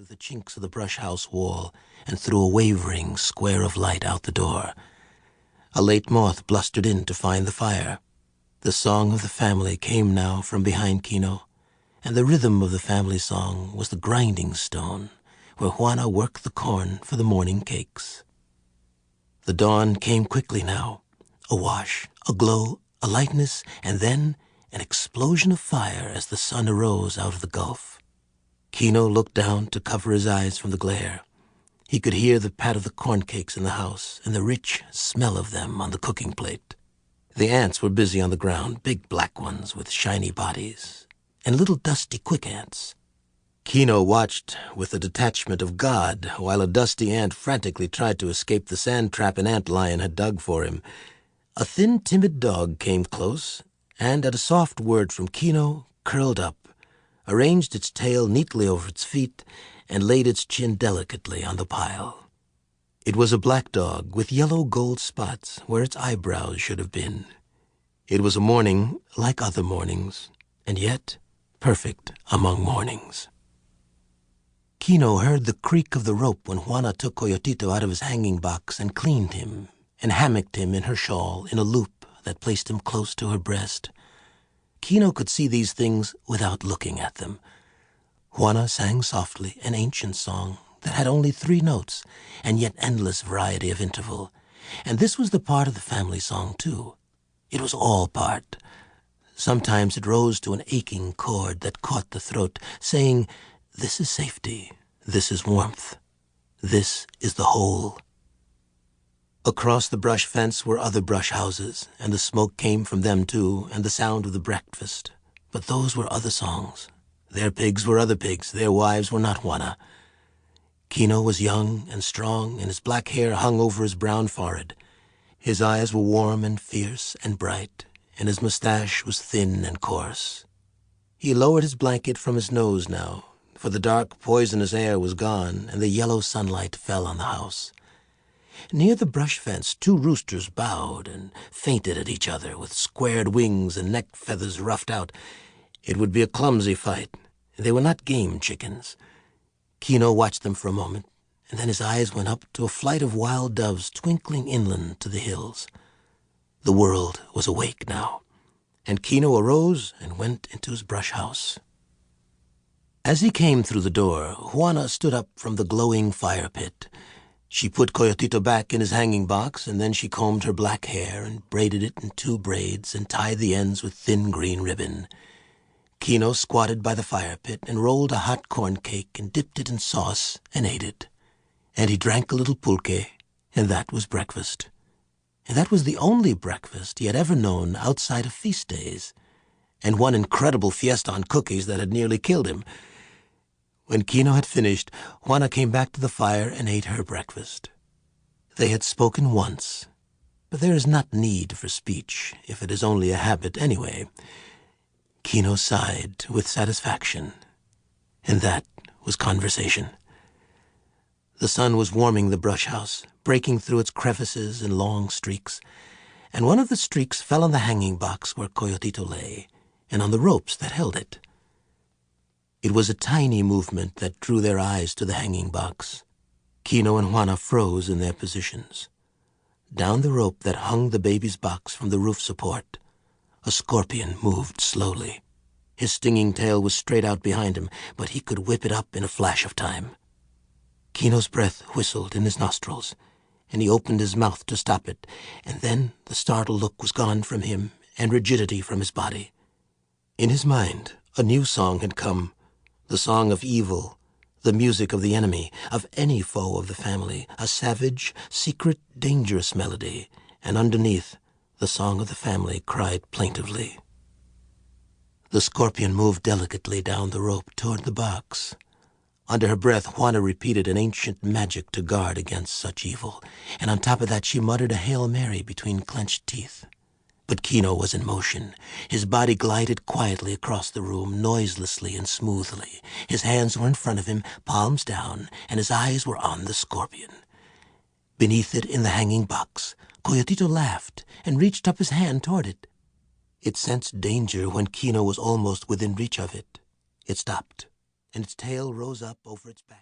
through the chinks of the brush-house wall and threw a wavering square of light out the door. A late moth blustered in to find the fire. The song of the family came now from behind Kino, and the rhythm of the family song was the grinding stone where Juana worked the corn for the morning cakes. The dawn came quickly now, a wash, a glow, a lightness, and then an explosion of fire as the sun arose out of the gulf. Kino looked down to cover his eyes from the glare. He could hear the pat of the corn cakes in the house and the rich smell of them on the cooking plate. The ants were busy on the ground, big black ones with shiny bodies, and little dusty quick ants. Kino watched with the detachment of God while a dusty ant frantically tried to escape the sand trap an antlion had dug for him. A thin, timid dog came close, and at a soft word from Kino, curled up, arranged its tail neatly over its feet, and laid its chin delicately on the pile. It was a black dog with yellow gold spots where its eyebrows should have been. It was a morning like other mornings, and yet perfect among mornings. Kino heard the creak of the rope when Juana took Coyotito out of his hanging box and cleaned him, and hammocked him in her shawl in a loop that placed him close to her breast. Kino could see these things without looking at them. Juana sang softly an ancient song that had only 3 notes and yet endless variety of interval. And this was the part of the family song, too. It was all part. Sometimes it rose to an aching chord that caught the throat, saying, "This is safety, this is warmth, this is the whole." Across the brush fence were other brush houses, and the smoke came from them too, and the sound of the breakfast. But those were other songs. Their pigs were other pigs, their wives were not Juana. Kino was young and strong, and his black hair hung over his brown forehead. His eyes were warm and fierce and bright, and his mustache was thin and coarse. He lowered his blanket from his nose now, for the dark, poisonous air was gone, and the yellow sunlight fell on the house. Near the brush fence 2 roosters bowed and feinted at each other with squared wings and neck feathers roughed out. It would be a clumsy fight. They were not game chickens. Kino watched them for a moment, and then his eyes went up to a flight of wild doves twinkling inland to the hills. The world was awake now, and Kino arose and went into his brush house. As he came through the door, Juana stood up from the glowing fire pit. She put Coyotito back in his hanging box, and then she combed her black hair and braided it in 2 braids and tied the ends with thin green ribbon. Kino squatted by the fire pit and rolled a hot corn cake and dipped it in sauce and ate it. And he drank a little pulque, and that was breakfast. And that was the only breakfast he had ever known outside of feast days, and one incredible fiesta on cookies that had nearly killed him. When Kino had finished, Juana came back to the fire and ate her breakfast. They had spoken once, but there is not need for speech if it is only a habit anyway. Kino sighed with satisfaction, and that was conversation. The sun was warming the brush house, breaking through its crevices in long streaks, and one of the streaks fell on the hanging box where Coyotito lay, and on the ropes that held it. It was a tiny movement that drew their eyes to the hanging box. Kino and Juana froze in their positions. Down the rope that hung the baby's box from the roof support, a scorpion moved slowly. His stinging tail was straight out behind him, but he could whip it up in a flash of time. Kino's breath whistled in his nostrils, and he opened his mouth to stop it, and then the startled look was gone from him and rigidity from his body. In his mind, a new song had come, the song of evil, the music of the enemy, of any foe of the family, a savage, secret, dangerous melody, and underneath, the song of the family cried plaintively. The scorpion moved delicately down the rope toward the box. Under her breath, Juana repeated an ancient magic to guard against such evil, and on top of that she muttered a Hail Mary between clenched teeth. But Kino was in motion. His body glided quietly across the room, noiselessly and smoothly. His hands were in front of him, palms down, and his eyes were on the scorpion. Beneath it, in the hanging box, Coyotito laughed and reached up his hand toward it. It sensed danger when Kino was almost within reach of it. It stopped, and its tail rose up over its back.